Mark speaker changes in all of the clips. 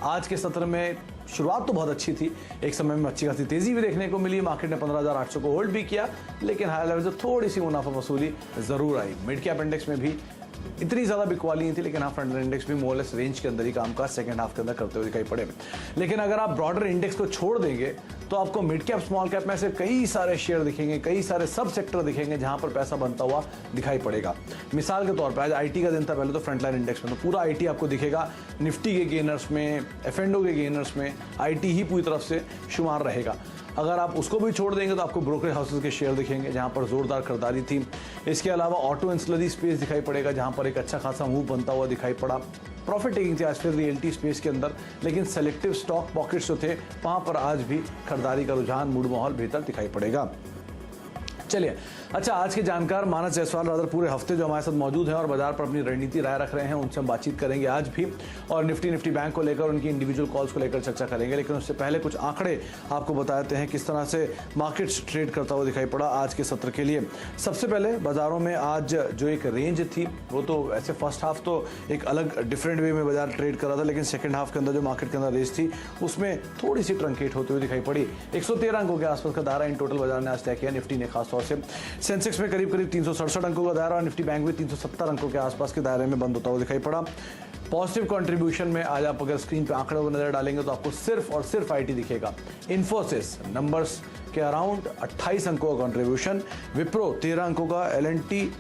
Speaker 1: आज के सत्र में शुरुआत तो बहुत अच्छी थी, एक समय में अच्छी खासी तेजी भी देखने को मिली, मार्केट ने 15,800 को होल्ड भी किया, लेकिन हाई लेवल से थोड़ी सी मुनाफा वसूली जरूर आई। मिड कैप इंडेक्स में भी इतनी ज्यादा बिकवाली नहीं थी, लेकिन हाँ फ्रंट लाइन इंडेक्स भी मोरलेस रेंज के अंदर ही काम का सेकंड हाफ के अंदर करते हुए दिखाई पड़े। लेकिन अगर आप ब्रॉडर इंडेक्स को छोड़ देंगे तो आपको मिड कैप स्मॉल कैप में से कई सारे शेयर दिखेंगे, कई सारे सब सेक्टर दिखेंगे जहां पर पैसा बनता हुआ दिखाई पड़ेगा। मिसाल के तौर पर आज आईटी का दिन था, पहले तो फ्रंट लाइन इंडेक्स में तो पूरा आईटी आपको दिखेगा, निफ्टी के गेनर्स में, एफएनडो के गेनर्स में आईटी ही पूरी तरफ से शुमार रहेगा। अगर आप उसको भी छोड़ देंगे तो आपको ब्रोकरेज हाउसेस के शेयर दिखेंगे जहां पर जोरदार खरीदारी थी। इसके अलावा ऑटो एंसिलरी स्पेस दिखाई पड़ेगा जहां पर एक अच्छा खासा मूव बनता हुआ दिखाई पड़ा। प्रॉफिट टेकिंग थी आज फिर रियल्टी स्पेस के अंदर, लेकिन सेलेक्टिव स्टॉक पॉकेट्स जो थे वहां पर आज भी खरीदारी का रुझान, मूड माहौल बेहतर दिखाई पड़ेगा। चलिए, अच्छा, आज के जानकार मानस जायसवाल रादर पूरे हफ्ते जो हमारे साथ मौजूद हैं और बाजार पर अपनी रणनीति राय रख रहे हैं, उनसे हम बातचीत करेंगे आज भी, और निफ्टी बैंक को लेकर उनकी इंडिविजुअल कॉल्स को लेकर चर्चा करेंगे। लेकिन उससे पहले कुछ आंकड़े आपको बताते हैं किस तरह से मार्केट्स ट्रेड करता हुआ दिखाई पड़ा आज के सत्र के लिए। सबसे पहले बाजारों में आज जो एक रेंज थी वो तो ऐसे फर्स्ट हाफ तो एक अलग डिफरेंट वे में बाजार ट्रेड कर रहा था, लेकिन सेकंड हाफ के अंदर जो मार्केट के अंदर रेंज थी उसमें थोड़ी सी ट्रंकेट होते हुए दिखाई पड़ी। 113 अंकों के आसपास का दायरा इन टोटल बाजार ने आज तय किया, निफ्टी ने खासतौर से। सेंसेक्स में करीब 367 अंकों का दायरा और निफ्टी बैंक में 370 अंकों के आसपास के दायरे में बंद होता हुआ दिखाई पड़ा। पॉजिटिव कंट्रीब्यूशन में आज आप अगर स्क्रीन पे आंकड़ों को नजर डालेंगे तो आपको सिर्फ और सिर्फ आईटी दिखेगा। इन्फोसिस नंबर्स के अराउंड 28 अंकों का कंट्रीब्यूशन, विप्रो 13 अंकों का, एलएनटी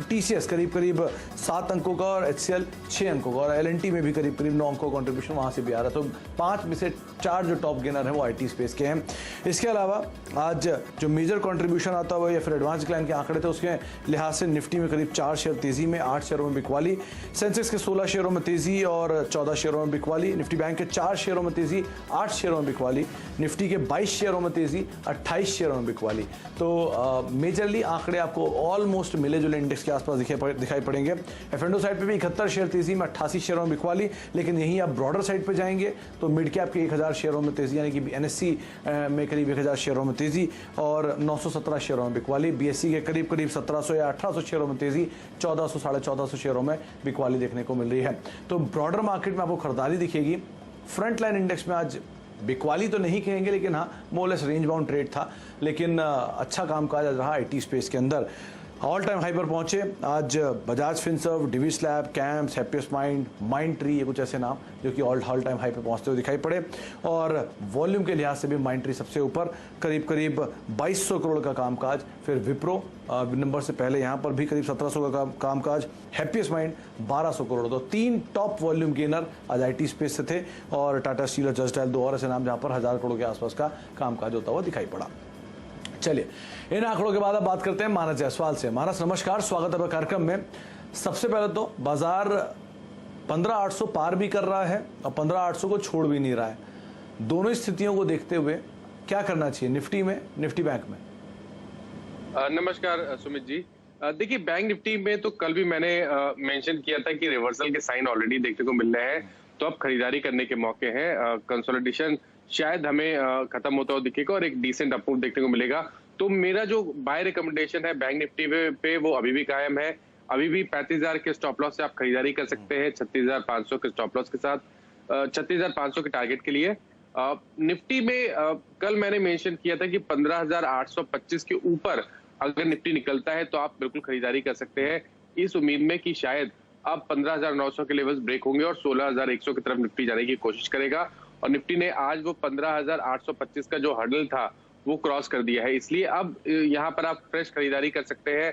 Speaker 1: टीसीएस करीब 7 अंकों का और एचसीएल 6 अंकों का, और एलएनटी में भी करीब 9 अंकों का कंट्रीब्यूशन वहां से भी आ रहा है। तो 5 में से 4 जो टॉप गेनर है वो आईटी स्पेस के हैं। इसके अलावा आज जो मेजर कंट्रीब्यूशन आता हुआ या फिर एडवांस डिक्लाइन के आंकड़े थे उसके लिहाज से निफ्टी में करीब 4 शेयर तेजी में, 8 शेयरों में बिकवाली, सेंसेक्स के 16 शेयरों में तेजी और 14 शेयरों में बिकवाली, निफ्टी बैंक के 4 शेयरों में तेजी, 8 शेयरों में बिकवाली, निफ्टी के 22 शेयरों में तेजी, 28 शेयरों में बिकवाली। तो मेजरली आंकड़े आपको ऑलमोस्ट मिले जुले इंडेक्स के आसपास दिखाई पड़ेंगे। एफएनडो साइड पे भी 71 शेयर तेजी में, 88 शेयरों में बिकवाली, लेकिन यहीं आप ब्रॉडर साइड पे जाएंगे तो मिड कैप के 1000 शेयरों में तेजी, यानी कि एनएससी में करीब 1000 शेयरों में तेजी और 917 शेयरों में बिकवाली, बीएससी के करीब 1700 या 1800 शेयरों में तेजी, 1400 साढ़े 1400 शेयरों में बिकवाली देखने को मिल रही है। तो ब्रॉडर मार्केट में आपको खरीदारी दिखेगी। फ्रंट लाइन इंडेक्स में आज बिकवाली तो नहीं कहेंगे, लेकिन हाँ मोरलेस रेंज बाउंड ट्रेड था, लेकिन अच्छा कामकाज आज रहा आईटी स्पेस के अंदर। ऑल टाइम हाई पर पहुंचे आज बजाज फिनसर्व, डिविस लैब, कैम्प्स, हैप्पीएस्ट माइंड, माइंड ट्री, ये कुछ ऐसे नाम जो कि ऑल टाइम हाई पे पहुंचते हुए दिखाई पड़े। और वॉल्यूम के लिहाज से भी माइंड ट्री सबसे ऊपर, करीब 2200 करोड़ का कामकाज। फिर विप्रो नंबर से पहले यहाँ पर भी करीब 1700 का कामकाज, हैप्पीएस्ट माइंड 1200 करोड़। तो 3 टॉप वॉल्यूम गेनर आज आईटी स्पेस से थे, और टाटा स्टील और जस्ट डायल 2 और ऐसे नाम जहाँ पर 1000 करोड़ के आसपास का कामकाज होता हुआ दिखाई पड़ा। चलिए, इन आंकड़ों के बाद अब बात करते हैं मानस जायसवाल से। मानस नमस्कार, स्वागत है कार्यक्रम में। सबसे पहले तो बाजार 15,800 पार भी कर रहा है और 15,800 को छोड़ भी नहीं रहा है। दोनों स्थितियों को देखते हुए क्या करना चाहिए निफ्टी में, निफ्टी बैंक में?
Speaker 2: नमस्कार सुमित जी। देखिए, बैंक निफ्टी में तो कल भी मैंने मेंशन किया था कि रिवर्सल के साइन ऑलरेडी देखने को मिल रहे हैं, तो अब खरीदारी करने के मौके हैं। कंसोलिडेशन शायद हमें खत्म होता हुआ दिखेगा और एक डिसेंट अपमूव देखने को मिलेगा। तो मेरा जो बाय रिकमेंडेशन है बैंक निफ्टी पे वो अभी भी कायम है। अभी भी 35,000 के स्टॉप लॉस से आप खरीदारी कर सकते हैं, 36,500 के स्टॉप लॉस के साथ, 36,500 के टारगेट के लिए। निफ्टी में कल मैंने मेंशन किया था कि 15,825 के ऊपर अगर निफ्टी निकलता है तो आप बिल्कुल खरीदारी कर सकते हैं, इस उम्मीद में कि शायद अब 15,900 के लेवल्स ब्रेक होंगे और 16,100 की तरफ निफ्टी जाने की कोशिश करेगा। और निफ्टी ने आज वो 15,825 का जो हर्डल था वो क्रॉस कर दिया है, इसलिए अब यहाँ पर आप फ्रेश खरीदारी कर सकते हैं।